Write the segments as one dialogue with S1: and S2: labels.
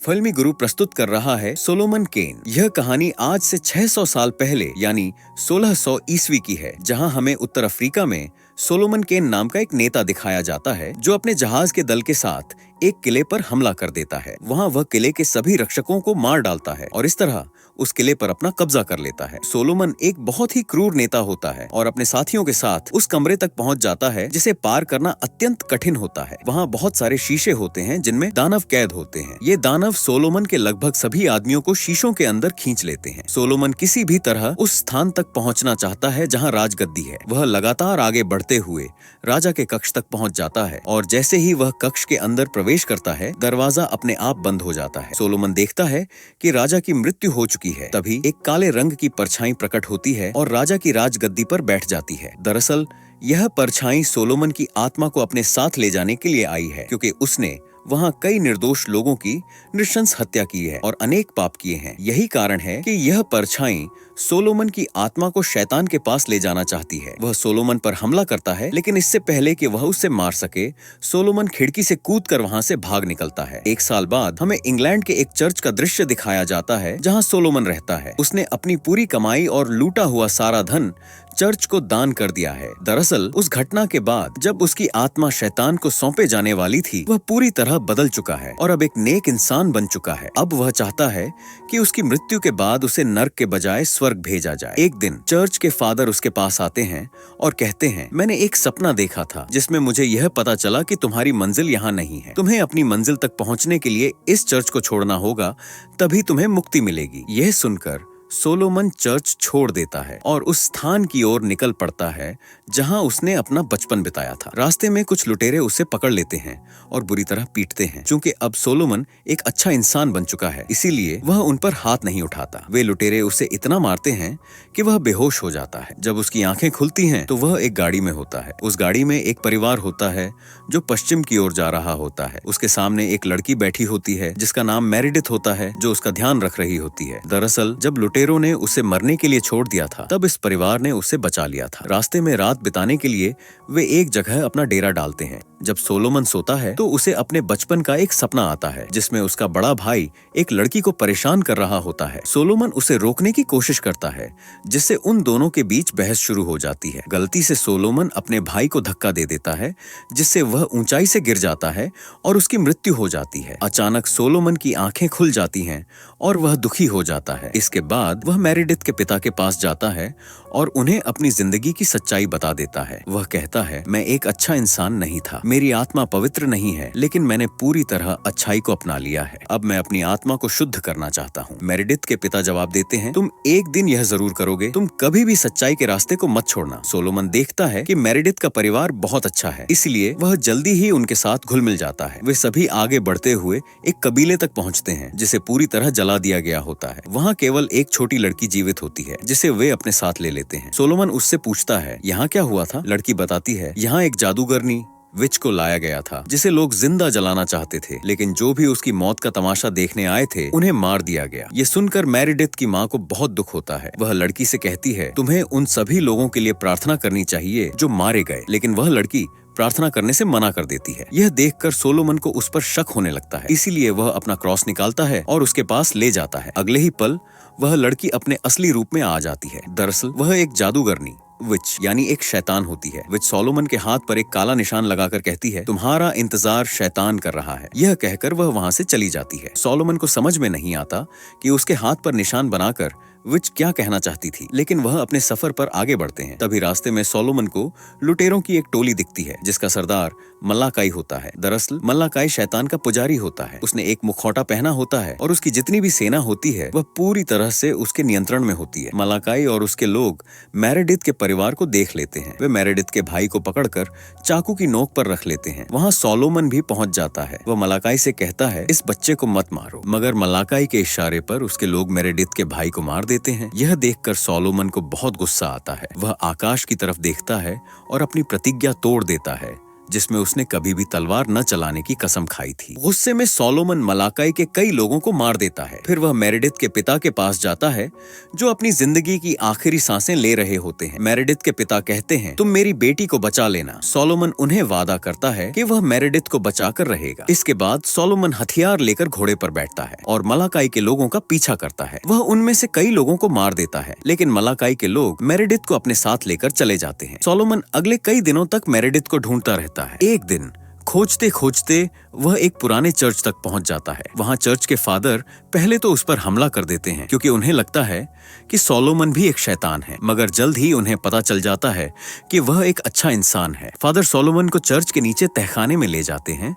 S1: फिल्मी गुरु प्रस्तुत कर रहा है सोलोमन केन। यह कहानी आज से 600 साल पहले यानी 1600 ईस्वी की है, जहां हमें उत्तर अफ्रीका में सोलोमन केन नाम का एक नेता दिखाया जाता है जो अपने जहाज के दल के साथ एक किले पर हमला कर देता है। वहां वह किले के सभी रक्षकों को मार डालता है और इस तरह उस किले पर अपना कब्जा कर लेता है। सोलोमन एक बहुत ही क्रूर नेता होता है और अपने साथियों के साथ उस कमरे तक पहुंच जाता है जिसे पार करना अत्यंत कठिन होता है। वहां बहुत सारे शीशे होते हैं जिनमें दानव कैद होते हैं। ये दानव सोलोमन के लगभग सभी आदमियों को शीशों के अंदर खींच लेते हैं। सोलोमन किसी भी तरह उस स्थान तक पहुंचना चाहता है जहां राजगद्दी है। वह लगातार आगे बढ़ते हुए राजा के कक्ष तक पहुंच जाता है और जैसे ही वह कक्ष के अंदर प्रवेश करता है, दरवाजा अपने आप बंद हो जाता है। सोलोमन देखता है कि राजा की मृत्यु हो चुकी है। तभी एक काले रंग की परछाई प्रकट होती है और राजा की राजगद्दी पर बैठ जाती है। दरअसल यह परछाई सोलोमन की आत्मा को अपने साथ ले जाने के लिए आई है, क्योंकि उसने वहां कई निर्दोष लोगों की नृशंस हत्या की है और अनेक पाप किए हैं। यही कारण है कि यह परछाई सोलोमन की आत्मा को शैतान के पास ले जाना चाहती है। वह सोलोमन पर हमला करता है, लेकिन इससे पहले कि वह उसे मार सके, सोलोमन खिड़की से कूदकर वहां से भाग निकलता है। एक साल बाद हमें इंग्लैंड के एक चर्च का दृश्य दिखाया जाता है जहां सोलोमन रहता है। उसने अपनी पूरी कमाई और लूटा हुआ सारा धन चर्च को दान कर दिया है। दरअसल उस घटना के बाद जब उसकी आत्मा शैतान को सौंपे जाने वाली थी, वह पूरी तरह बदल चुका है और अब एक नेक इंसान बन चुका है। अब वह चाहता है कि उसकी मृत्यु के बाद उसे नर्क के बजाय स्वर्ग भेजा जाए। एक दिन चर्च के फादर उसके पास आते हैं और कहते हैं, मैंने एक सपना देखा था जिसमें मुझे यह पता चला कि तुम्हारी मंजिल यहाँ नहीं है। तुम्हें अपनी मंजिल तक पहुँचने के लिए इस चर्च को छोड़ना होगा, तभी तुम्हें मुक्ति मिलेगी। यह सुनकर सोलोमन चर्च छोड़ देता है और उस स्थान की ओर निकल पड़ता है जहां उसने अपना बचपन बिताया था। रास्ते में कुछ लुटेरे उसे पकड़ लेते हैं और बुरी तरह पीटते हैं। चूंकि अब सोलोमन एक अच्छा इंसान बन चुका है, इसीलिए वह उन पर हाथ नहीं उठाता। वे लुटेरे उसे इतना मारते हैं कि वह बेहोश हो जाता है। जब उसकी आंखें खुलती हैं तो वह एक गाड़ी में होता है। उस गाड़ी में एक परिवार होता है जो पश्चिम की ओर जा रहा होता है। उसके सामने एक लड़की बैठी होती है जिसका नाम मेरिडिथ होता है, जो उसका ध्यान रख रही होती है। दरअसल जब लुटेरों ने उसे मरने के लिए छोड़ दिया था, तब इस परिवार ने उसे बचा लिया था। रास्ते में रात बिताने के लिए वे एक जगह अपना डेरा डालते हैं। जब सोलोमन सोता है तो उसे अपने बचपन का एक सपना आता है जिसमें उसका बड़ा भाई एक लड़की को परेशान कर रहा होता है। सोलोमन उसे रोकने की कोशिश करता है, जिससे उन दोनों के बीच बहस शुरू हो जाती है। गलती से सोलोमन अपने भाई को धक्का दे देता है, जिससे वह ऊंचाई से गिर जाता है और उसकी मृत्यु हो जाती है। अचानक सोलोमन की आंखें खुल जाती हैं और वह दुखी हो जाता है। इसके बाद वह मेरिडिथ के पिता के पास जाता है और उन्हें अपनी जिंदगी की सच्चाई बता देता है। वह कहता है, मैं एक अच्छा इंसान नहीं था, मेरी आत्मा पवित्र नहीं है, लेकिन मैंने पूरी तरह अच्छाई को अपना लिया है। अब मैं अपनी आत्मा को शुद्ध करना चाहता हूँ। मेरिडिथ के पिता जवाब देते हैं, तुम एक दिन यह जरूर करोगे, तुम कभी भी सच्चाई के रास्ते को मत छोड़ना। सोलोमन देखता है कि मेरिडिथ का परिवार बहुत अच्छा है, इसलिए वह जल्दी ही उनके साथ घुल मिल जाता है। वे सभी आगे बढ़ते हुए एक कबीले तक पहुँचते हैं जिसे पूरी तरह जला दिया गया होता है। वहाँ केवल एक छोटी लड़की जीवित होती है जिसे वे अपने साथ ले लेते हैं। सोलोमन उससे पूछता है, यहाँ क्या हुआ था? लड़की बताती है, यहाँ एक जादूगरनी विच को लाया गया था जिसे लोग जिंदा जलाना चाहते थे, लेकिन जो भी उसकी मौत का तमाशा देखने आए थे उन्हें मार दिया गया। ये सुनकर मेरिडिथ की माँ को बहुत दुख होता है। वह लड़की से कहती है, तुम्हें उन सभी लोगों के लिए प्रार्थना करनी चाहिए जो मारे गए, लेकिन वह लड़की प्रार्थना करने से मना कर देती है। यह देखकर सोलोमन को उस पर शक होने लगता है, इसीलिए वह अपना क्रॉस निकालता है और उसके पास ले जाता है। अगले ही पल वह लड़की अपने असली रूप में आ जाती है। दरअसल वह एक जादूगरनी विच यानी एक शैतान होती है। विच सोलोमन के हाथ पर एक काला निशान लगाकर कहती है, तुम्हारा इंतजार शैतान कर रहा है। यह कहकर वह वहां से चली जाती है। सोलोमन को समझ में नहीं आता कि उसके हाथ पर निशान बनाकर विच क्या कहना चाहती थी, लेकिन वह अपने सफर पर आगे बढ़ते हैं। तभी रास्ते में सोलोमन को लुटेरों की एक टोली दिखती है जिसका सरदार मल्लाकाई होता है। दरअसल मल्लाकाई शैतान का पुजारी होता है। उसने एक मुखौटा पहना होता है और उसकी जितनी भी सेना होती है वह पूरी तरह से उसके नियंत्रण में होती है। मल्लाकाई और उसके लोग मेरिडिथ के परिवार को देख लेते हैं। वे मेरिडिथ के भाई को पकड़कर चाकू की नोक पर रख लेते हैं। वहाँ सोलोमन भी पहुँच जाता है। वह मल्लाकाई से कहता है, इस बच्चे को मत मारो, मगर मल्लाकाई के इशारे पर उसके लोग मेरिडिथ के भाई को मार देते हैं। यह देखकर सोलोमन को बहुत गुस्सा आता है। वह आकाश की तरफ देखता है और अपनी प्रतिज्ञा तोड़ देता है, जिसमें उसने कभी भी तलवार न चलाने की कसम खाई थी। गुस्से में सोलोमन मलाकाई के कई लोगों को मार देता है। फिर वह मेरेडिथ के पिता के पास जाता है, जो अपनी जिंदगी की आखिरी सांसें ले रहे होते हैं। मेरेडिथ के पिता कहते हैं, तुम मेरी बेटी को बचा लेना। सोलोमन उन्हें वादा करता है कि वह मेरेडिथ को बचाकर रहेगा। इसके बाद सोलोमन हथियार लेकर घोड़े पर बैठता है और मलाकाई के लोगों का पीछा करता है। वह उनमें से कई लोगों को मार देता है, लेकिन मलाकाई के लोग मेरेडिथ को अपने साथ लेकर चले जाते हैं। सोलोमन अगले कई दिनों तक मेरेडिथ को ढूंढता रहता है। एक दिन खोजते खोजते वह एक पुराने चर्च तक पहुंच जाता है। वहां चर्च के फादर पहले तो उस पर हमला कर देते हैं, क्योंकि उन्हें लगता है कि सोलोमन भी एक शैतान है, मगर जल्द ही उन्हें पता चल जाता है कि वह एक अच्छा इंसान है। फादर सोलोमन को चर्च के नीचे तहखाने में ले जाते हैं,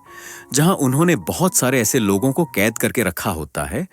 S1: जहां उन्होंने बहुत सारे ऐसे लोगों को कैद करके रखा होता है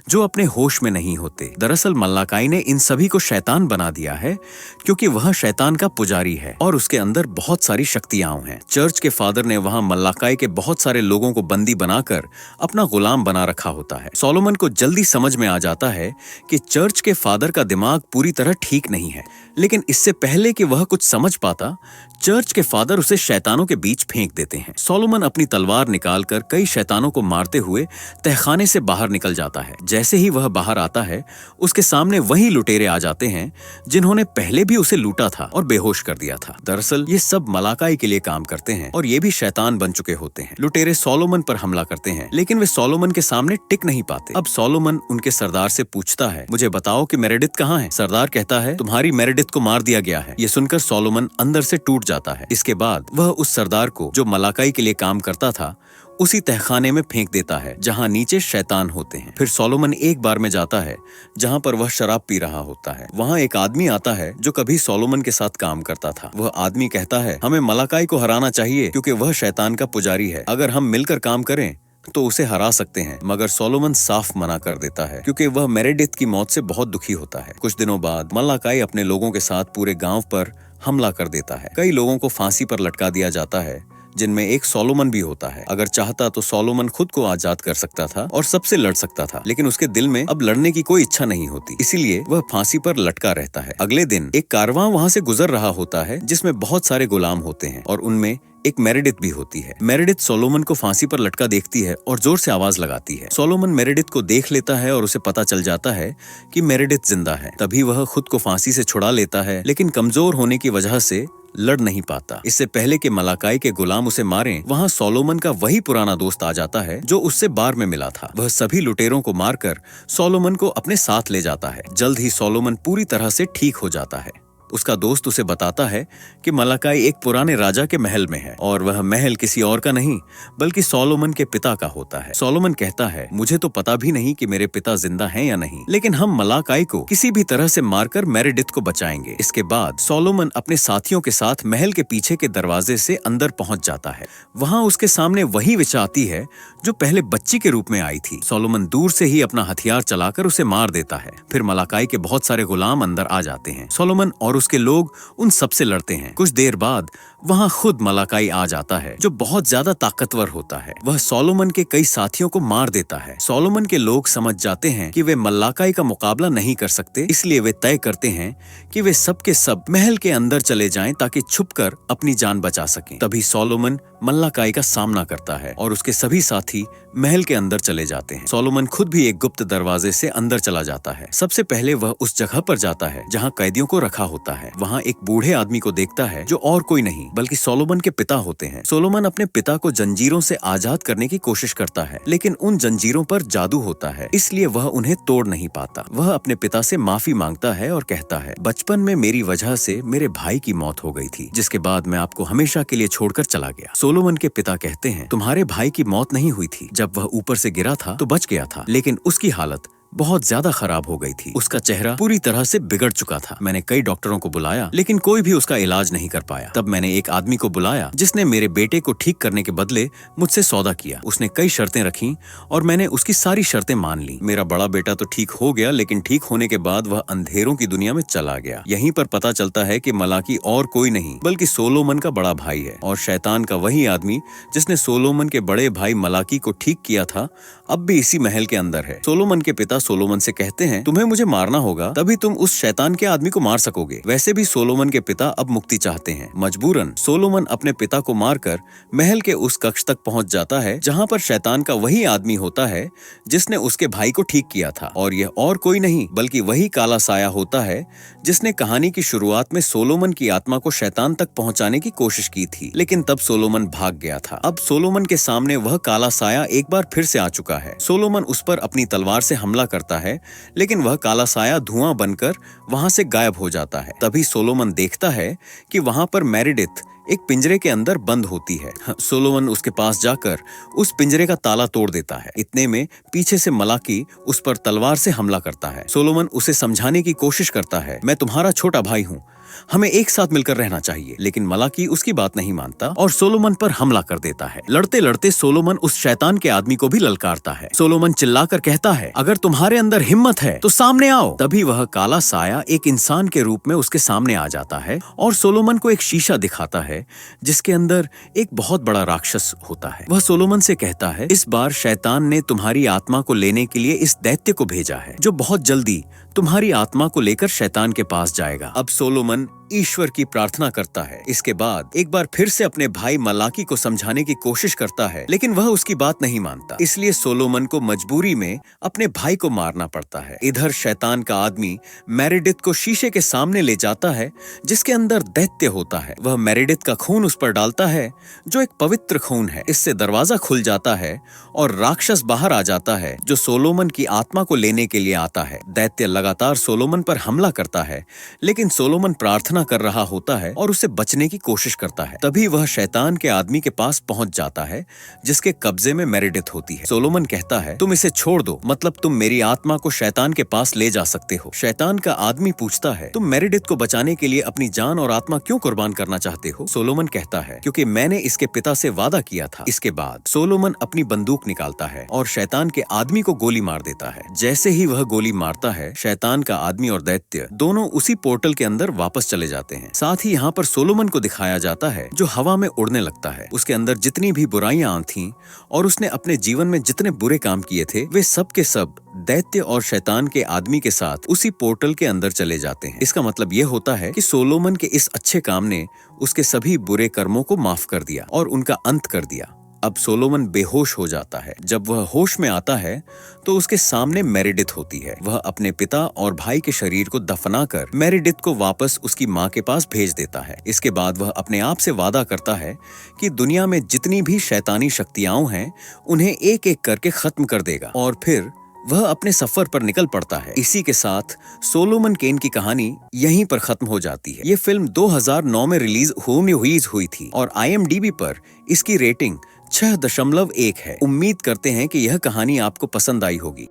S1: जो अपने होश में नहीं होते। दरअसल मल्लाकाई ने इन सभी को शैतान बना दिया है, क्योंकि वह शैतान का पुजारी है और उसके अंदर बहुत सारी शक्तियां हैं। चर्च के फादर ने वहां मल्लाकाई के बहुत सारे लोगों को बंदी बनाकर अपना गुलाम बना रखा होता है। सोलोमन को जल्दी समझ में आ जाता है कि चर्च के फादर का दिमाग पूरी तरह ठीक नहीं है, लेकिन इससे पहले कि वह कुछ समझ पाता, चर्च के फादर उसे शैतानों के बीच फेंक देते हैं। सोलोमन अपनी तलवार निकालकर कई शैतानों को मारते हुए तहखाने से बाहर निकल जाता है। जैसे ही वह बाहर आता है, उसके सामने वही लुटेरे आ जाते हैं जिन्होंने पहले भी उसे लूटा था और बेहोश कर दिया था। दरअसल ये सब मलाकाई के लिए काम करते हैं और ये भी शैतान बन चुके होते हैं। लुटेरे सोलोमन पर हमला करते हैं, लेकिन वे सोलोमन के सामने टिक नहीं पाते। अब सोलोमन उनके सरदार से पूछता है, मुझे बताओ कि मेरेडिथ कहाँ है? सरदार कहता है, तुम्हारी मेरेडिथ को मार दिया गया है। ये सुनकर सोलोमन अंदर से टूट जाता है। इसके बाद वह उस सरदार को, जो मलाकाई के लिए काम करता था, उसी तहखाने में फेंक देता है जहां नीचे शैतान होते हैं। फिर सोलोमन एक बार में जाता है जहां पर वह शराब पी रहा होता है। वहां एक आदमी आता है जो कभी सोलोमन के साथ काम करता था। वह आदमी कहता है, हमें मलाकाई को हराना चाहिए, क्योंकि वह शैतान का पुजारी है। अगर हम मिलकर काम करें तो उसे हरा सकते हैं। मगर सोलोमन साफ मना कर देता है, क्योंकि वह मेरेडिथ की मौत से बहुत दुखी होता है। कुछ दिनों बाद मलाकाई अपने लोगों के साथ पूरे गांव पर हमला कर देता है। कई लोगों को फांसी पर लटका दिया जाता है, जिनमें एक सोलोमन भी होता है। अगर चाहता तो सोलोमन खुद को आजाद कर सकता था और सबसे लड़ सकता था, लेकिन उसके दिल में अब लड़ने की कोई इच्छा नहीं होती, इसीलिए वह फांसी पर लटका रहता है। अगले दिन एक कारवां वहां से गुजर रहा होता है, जिसमें बहुत सारे गुलाम होते हैं और उनमें एक मेरेडिथ भी होती है। मेरेडिथ सोलोमन को फांसी पर लटका देखती है और जोर से आवाज लगाती है। सोलोमन मेरेडिथ को देख लेता है और उसे पता चल जाता है कि मेरेडिथ जिंदा है। तभी वह खुद को फांसी से छुड़ा लेता है, लेकिन कमजोर होने की वजह से लड़ नहीं पाता। इससे पहले कि मलाकाई के गुलाम उसे मारें, वहां सोलोमन का वही पुराना दोस्त आ जाता है जो उससे बार में मिला था। वह सभी लुटेरों को मारकर सोलोमन को अपने साथ ले जाता है। जल्द ही सोलोमन पूरी तरह से ठीक हो जाता है। उसका दोस्त उसे बताता है कि मलाकाई एक पुराने राजा के महल में है और वह महल किसी और का नहीं बल्कि सोलोमन के पिता का होता है। सोलोमन कहता है, मुझे तो पता भी नहीं कि मेरे पिता जिंदा हैं या नहीं, लेकिन हम मलाकाई को किसी भी तरह से मारकर मेरेडिथ को बचाएंगे। इसके बाद सोलोमन अपने साथियों के साथ महल के पीछे के दरवाजे से अंदर पहुंच जाता है। वहां उसके सामने वही विच आती है जो पहले बच्ची के रूप में आई थी। सोलोमन दूर से ही अपना हथियार चलाकर उसे मार देता है। फिर मलाकाई के बहुत सारे गुलाम अंदर आ जाते हैं। सोलोमन और उसके लोग उन सबसे लड़ते हैं। कुछ देर बाद वहां खुद मलाकाई आ जाता है, जो बहुत ज्यादा ताकतवर होता है। वह सोलोमन के कई साथियों को मार देता है। सोलोमन के लोग समझ जाते हैं कि वे मलाकाई का मुकाबला नहीं कर सकते, इसलिए वे तय करते हैं कि वे सब के सब महल के अंदर चले जाएं ताकि छुपकर अपनी जान बचा सकें। तभी सोलोमन मलाकाई का सामना करता है और उसके सभी साथी महल के अंदर चले जाते हैं। सोलोमन खुद भी एक गुप्त दरवाजे से अंदर चला जाता है। सबसे पहले वह उस जगह पर जाता है जहां कैदियों को रखा होता है। वहां एक बूढ़े आदमी को देखता है जो और कोई नहीं बल्कि सोलोमन के पिता होते हैं। सोलोमन अपने पिता को जंजीरों से आजाद करने की कोशिश करता है, लेकिन उन जंजीरों पर जादू होता है, इसलिए वह उन्हें तोड़ नहीं पाता। वह अपने पिता से माफी मांगता है और कहता है, बचपन में मेरी वजह से मेरे भाई की मौत हो गई थी, जिसके बाद मैं आपको हमेशा के लिए छोड़कर चला गया। सोलोमन के पिता कहते हैं, तुम्हारे भाई की मौत नहीं हुई थी। जब वह ऊपर से गिरा था तो बच गया था, लेकिन उसकी हालत बहुत ज्यादा खराब हो गई थी। उसका चेहरा पूरी तरह से बिगड़ चुका था। मैंने कई डॉक्टरों को बुलाया, लेकिन कोई भी उसका इलाज नहीं कर पाया। तब मैंने एक आदमी को बुलाया जिसने मेरे बेटे को ठीक करने के बदले मुझसे सौदा किया। उसने कई शर्तें रखी और मैंने उसकी सारी शर्तें मान ली। मेरा बड़ा बेटा तो ठीक हो गया, लेकिन ठीक होने के बाद वह अंधेरों की दुनिया में चला गया। यहीं पर पता चलता है कि मलाकी और कोई नहीं बल्कि सोलोमन का बड़ा भाई है, और शैतान का वही आदमी जिसने सोलोमन के बड़े भाई मलाकी को ठीक किया था अब भी इसी महल के अंदर है। सोलोमन के पिता सोलोमन से कहते हैं, तुम्हें मुझे मारना होगा, तभी तुम उस शैतान के आदमी को मार सकोगे। वैसे भी सोलोमन के पिता अब मुक्ति चाहते हैं। मजबूरन सोलोमन अपने पिता को मारकर महल के उस कक्ष तक पहुंच जाता है जहां पर शैतान का वही आदमी होता है जिसने उसके भाई को ठीक किया था, और यह और कोई नहीं बल्कि वही काला साया होता है जिसने कहानी की शुरुआत में सोलोमन की आत्मा को शैतान तक पहुंचाने की कोशिश की थी, लेकिन तब सोलोमन भाग गया था। अब सोलोमन के सामने वह काला साया एक बार फिर से आ चुका है। सोलोमन उस पर अपनी तलवार से हमला करता है, लेकिन वह काला साया धुआं बनकर वहां से गायब हो जाता है। तभी सोलोमन देखता है कि वहां पर मेरिडिथ एक पिंजरे के अंदर बंद होती है। सोलोमन उसके पास जाकर उस पिंजरे का ताला तोड़ देता है। इतने में पीछे से मलाकी उस पर तलवार से हमला करता है। सोलोमन उसे समझाने की कोशिश करता है, मैं तुम्हारा छोटा भाई हूँ, हमें एक साथ मिलकर रहना चाहिए, लेकिन मलाकी उसकी बात नहीं मानता और सोलोमन पर हमला कर देता है। लड़ते लड़ते सोलोमन उस शैतान के आदमी को भी ललकारता है। सोलोमन चिल्लाकर कहता है, अगर तुम्हारे अंदर हिम्मत है तो सामने आओ। तभी वह काला साया एक इंसान के रूप में उसके सामने आ जाता है और सोलोमन को एक शीशा दिखाता है जिसके अंदर एक बहुत बड़ा राक्षस होता है। वह सोलोमन से कहता है, इस बार शैतान ने तुम्हारी आत्मा को लेने के लिए इस दैत्य को भेजा है जो बहुत जल्दी तुम्हारी आत्मा को लेकर शैतान के पास जाएगा। अब सोलोमन ईश्वर की प्रार्थना करता है। इसके बाद एक बार फिर से अपने भाई मलाकी को समझाने की कोशिश करता है, लेकिन वह उसकी बात नहीं मानता। इसलिए सोलोमन को मजबूरी में अपने भाई को मारना पड़ता है। इधर शैतान का आदमी मेरिडिथ को शीशे के सामने ले जाता है जिसके अंदर दैत्य होता है। वह मेरिडिथ का खून उस पर डालता है जो एक पवित्र खून है। इससे दरवाजा खुल जाता है और राक्षस बाहर आ जाता है जो सोलोमन की आत्मा को लेने के लिए आता है। दैत्य लगातार सोलोमन पर हमला करता है, लेकिन सोलोमन प्रार्थना कर रहा होता है और उसे बचने की कोशिश करता है। तभी वह शैतान के आदमी के पास पहुंच जाता है जिसके कब्जे में मेरिडिथ होती है। सोलोमन कहता है, तुम इसे छोड़ दो, मतलब तुम मेरी आत्मा को शैतान के पास ले जा सकते हो। शैतान का आदमी पूछता है, तुम मेरिडिथ को बचाने के लिए अपनी जान और आत्मा क्यों कुर्बान करना चाहते हो? सोलोमन कहता है, क्योंकि मैंने इसके पिता से वादा किया था। इसके बाद सोलोमन अपनी बंदूक निकालता है और शैतान के आदमी को गोली मार देता है। जैसे ही वह गोली मारता है, शैतान का आदमी और दैत्य दोनों उसी पोर्टल के अंदर वापस चले जाते हैं। साथ ही यहाँ पर सोलोमन को दिखाया जाता है जो हवा में उड़ने लगता है। उसके अंदर जितनी भी बुराइयां थीं और उसने अपने जीवन में जितने बुरे काम किए थे, वे सब के सब दैत्य और शैतान के आदमी के साथ उसी पोर्टल के अंदर चले जाते हैं। इसका मतलब यह होता है कि सोलोमन के इस अच्छे काम ने उसके सभी बुरे कर्मों को माफ कर दिया और उनका अंत कर दिया। अब सोलोमन बेहोश हो जाता है। जब वह होश में आता है तो उसके सामने मेरिडिथ होती है। वह अपने पिता और भाई के शरीर को दफनाकर मेरिडिथ को वापस उसकी माँ के पास भेज देता है। इसके बाद वह अपने आप से वादा करता है कि दुनिया में जितनी भी शैतानी शक्तियां हैं उन्हें एक एक करके खत्म कर देगा, और फिर वह अपने सफर पर निकल पड़ता है। इसी के साथ सोलोमन केन की कहानी यहीं पर खत्म हो जाती है। ये फिल्म 2009 में रिलीज हुई थी और IMDb पर इसकी रेटिंग 6.1 है। उम्मीद करते हैं कि यह कहानी आपको पसंद आई होगी।